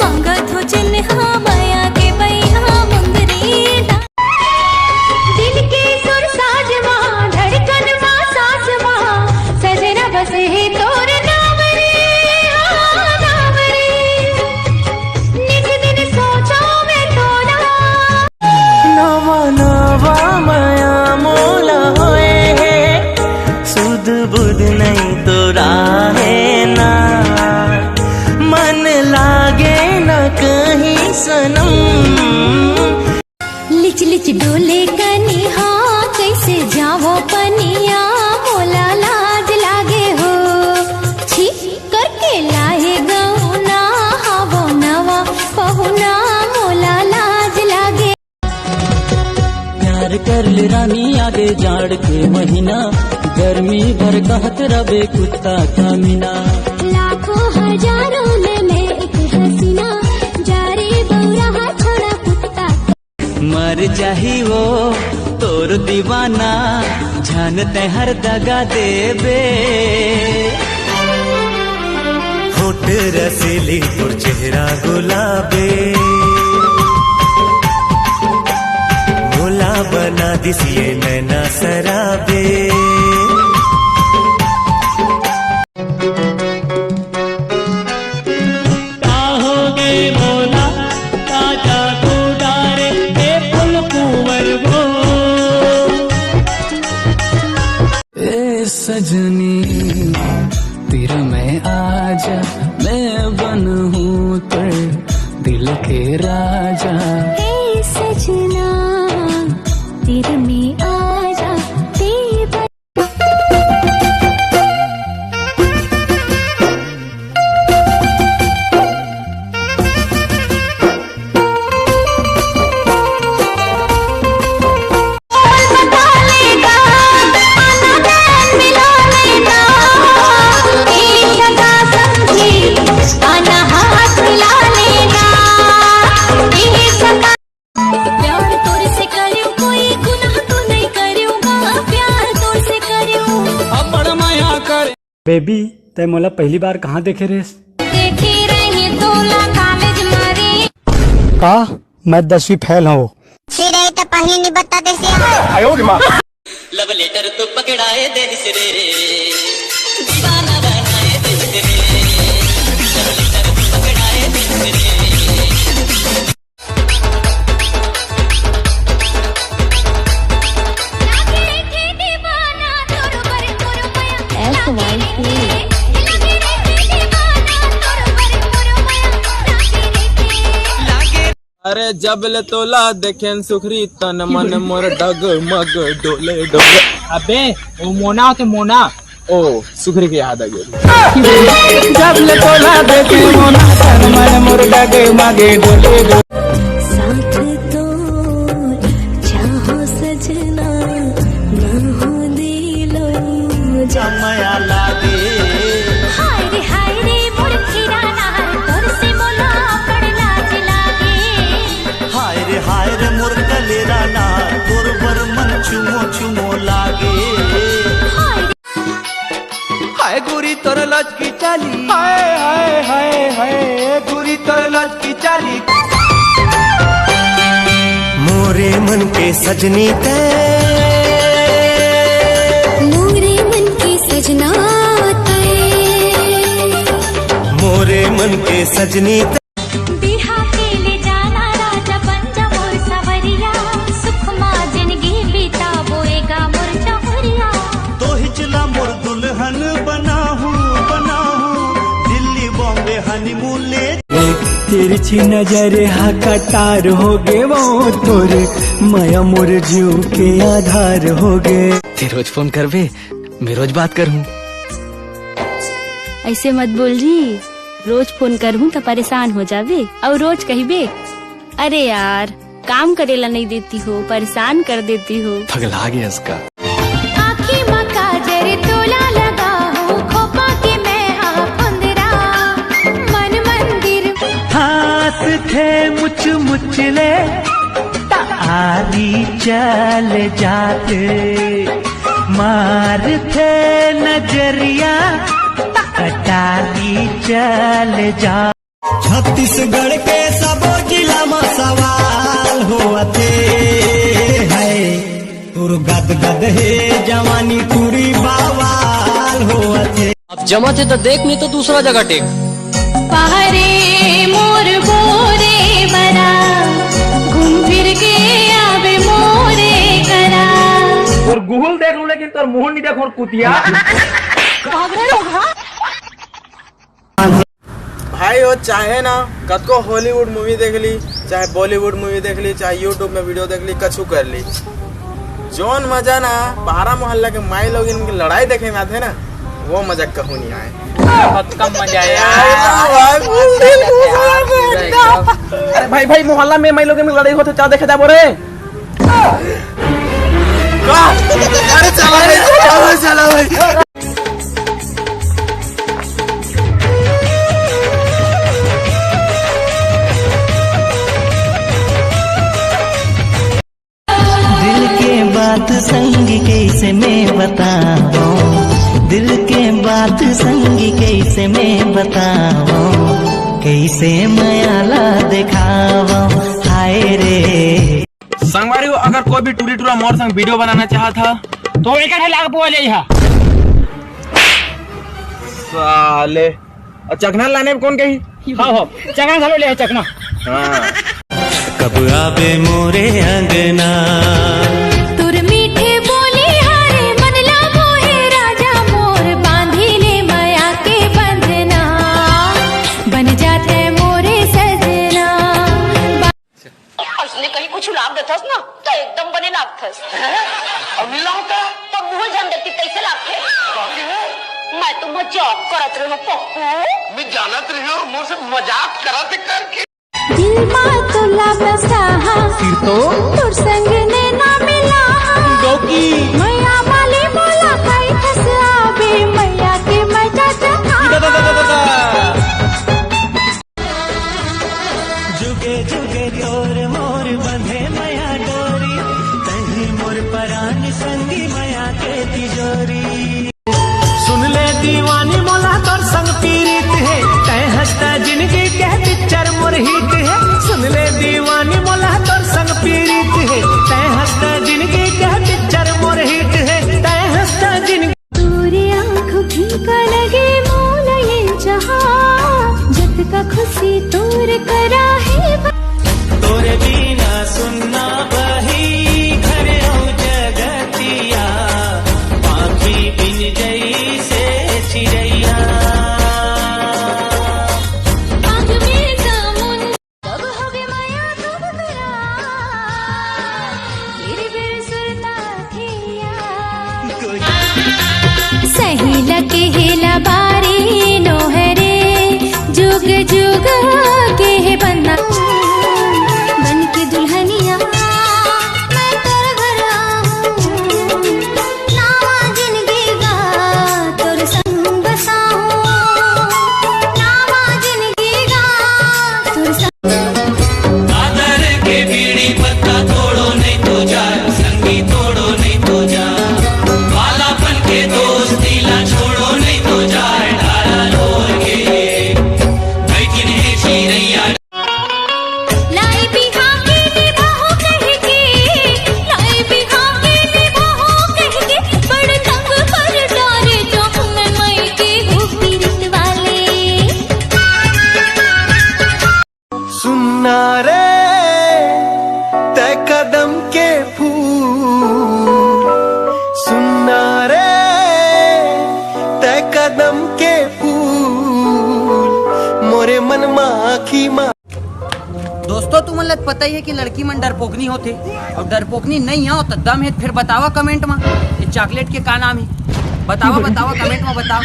मांगत हो चिन्हा माया के बैहा मुंदरी दिल के सुर साजवा धड़कन मा साजवा सजना बसे है तोर नाम रे नाम रे निज दिन सोचा मैं तोला नवा नवा माया मोला होए है सुध बुध नहीं तो राहे ना मन लागे न कहीं सनम लिच लिच डोले कनिहा कैसे जावो पनिया मोला लाज लागे हो छी करके लाए गौना हावो नवा पहुना मोला लाज लागे प्यार कर ले रानी आगे जाड़ के महीना गर्मी भर कहत रबे कुत्ता कामिना लाखों हजारों में एक हसीना जारे बौरा छोड़ा कुत्ता मर जाही वो तोर दीवाना जानते हर दगा देबे होठ रसीली और चेहरा गुलाबे मोला बना दिसिए नैना सराबे सजनी तेरा मैं आजा मैं बन हूँ तेरे दिल के राजा हे सजना तेरे में आजा तेरे बेबी तय मोला पहली बार कहाँ देखे रेस देखी रही तोला कॉलेज मारी का मैं 10वीं फेल हूँ फिर तो पहले नहीं बता दे से लव लेटर तो पकड़ाए दे रे दीवाना बनाए दे रे लव लेटर तो पकड़ाए दे रे अरे जब ले तोला देखें सुखरी तन मन मोर डग मग डोले डोले अबे वो मोना तो मोना ओ सुखरी के याद आ गई जब ले तोला देखें मोना तन मन मोर डग मग डोले डोले साथ तो चाहो सजना ना हो दिलो जमाया लागे हाय रे मोर खिराना तोर से मोला पड़ लाज लागे हाय रे मोर कलेरा ना तोर पर मन चुमो चुमो लागे हाय गोरी तोर लज की चाली हाय हाय हाय हाय गोरी तोर लज की चाली मोरे मन के सजनी ते मोरे मन की सजना मोरे मन के सजनी ते बिहा के ले जाना राजा पंजा मोर सवरिया सुखमा जिंदगी बीता बोएगा मोर चहुरिया तो हिचला मोर दुल्हन बनाहूँ दिल्ली बॉम्बे हनीमून ले तिरछी नजर हा कटार हो गे वो तोरे माया मोर जीव के आधार हो गे ते रोज फोन करबे मैं रोज बात करूँ ऐसे मत बोल जी रोज फोन करूँ तो परेशान हो जावे और रोज कहिबे अरे यार काम करेला नहीं देती हो परेशान कर देती हो पगला गया इसका आँखी में काजर तोला लगा हूँ खोपा के मैं हाँ पंदरा मन मंदिर हाथ थे मुच मुचले आली चल जाते मार थे नजरिया कटाली चल जा छत्तीसगढ़ के सबो जिला में सवाल होते है तुर गद गद हे जवानी पूरी बावाल होते। अब जमा थे तो देख, नहीं तो दूसरा जगह टेक। पहरे मोर बोरे बना घूम फिर के आवे मोरे करा। और गूगल देख लो लेकिन तोर मुंह नहीं देखो कुतिया। भाई वो चाहे ना कद को हॉलीवुड मूवी देख ली, चाहे बॉलीवुड मूवी देख ली, चाहे यूट्यूब में वीडियो देख ली, कछु कर ली, जोन मजा ना बारह मोहल्ला के माई लोग इनकी लड़ाई देखे में आते ना, वो मजा कहूँ नहीं आए। बहुत कम मजा आया। अरे भाई मोहल्ला में माई लोग लड़ाई होते क्या देखे जा बोरे। अरे चला भाई। दिल के बात संग कैसे मैं बताऊं, दिल के बात संग कैसे मैं बताऊं, कैसे मायाला दिखाऊं हाय रे। संगवारी हो, अगर कोई भी टूरी टूरा मोर संग वीडियो बनाना चाहता तो एक लाख बोले यहाँ साले। और चकना लाने में कौन कही? हाँ चकना सालो ले चकना। हाँ कब आवे मोरे अंगना, तुर मीठे बोले हारे मनला मोहे राजा मोर बांधी ले माया के बंधना बन जाते मोरे सजना। उसने कहीं कुछ लाभ देथस ना तो एकदम बने लागथस और मिला होता तो मुंह जान देती कैसे लागथे। मैं तो मजाक करत रहो पप्पू। मैं जानत रहो मुंह से मजाक करत करके दिल में तो लापसा फिर तो तुर संग ने ना मिला डोकी मैया वाली बोला खाई फस आवे मैया के मजा चखा। जुगे जुगे तोर मोर बंधे मया डोरी, तही मोर परान संगी मया के तिजोरी। सुन ले दीवानी मोला तोर संग पीड़ित है, तय हंसता जिंदगी के पिक्चर मोर हिट है। सुन ले दीवानी मोला तोर संग पीड़ित है, तय हंसता जिंदगी के पिक्चर मोर हिट है, तय हंसता जिंदगी। तोरे आँख फीका लगे मोला ये जहा जत का खुशी तोर करा है। तोरे बिना सुनना बही घर जगतिया, पाखी बिन गई से चिड़ैया। आँख में जामुन कब होगे माया कब करा फिर बिर सुरता थिया। सही लगे हेला बारी नोहरे जुग जुग के है बन्ना बन के दुल्हनिया मैं तेरे घर आऊं। नावा जिंदगी का तोर संग बसाऊं, नावा जिंदगी का तोर संग। आदर के बीड़ी पत्ता तोड़ो नहीं तो जा, संगी तोड़ो नहीं तो जा, वालापन के दोस्ती ला छोड़ो नहीं तो जा, ढाला लोर के बैठी ने चिरैया। लाई बिहा के निभाओ कह के, लाई बिहा के निभाओ कह के, बड़ तंग कर डारे तो मैं मई के हो पीरत वाले। सुनना रे तय कदम के फूल, सुनना रे तय कदम के फूल, मोरे मन माखी मा। दोस्तों तुम लग पता ही है कि लड़की मन डरपोकनी होते, और डरपोकनी नहीं हो तो दम है फिर बतावा कमेंट में ये चॉकलेट के का नाम है। बतावा कमेंट में बताओ।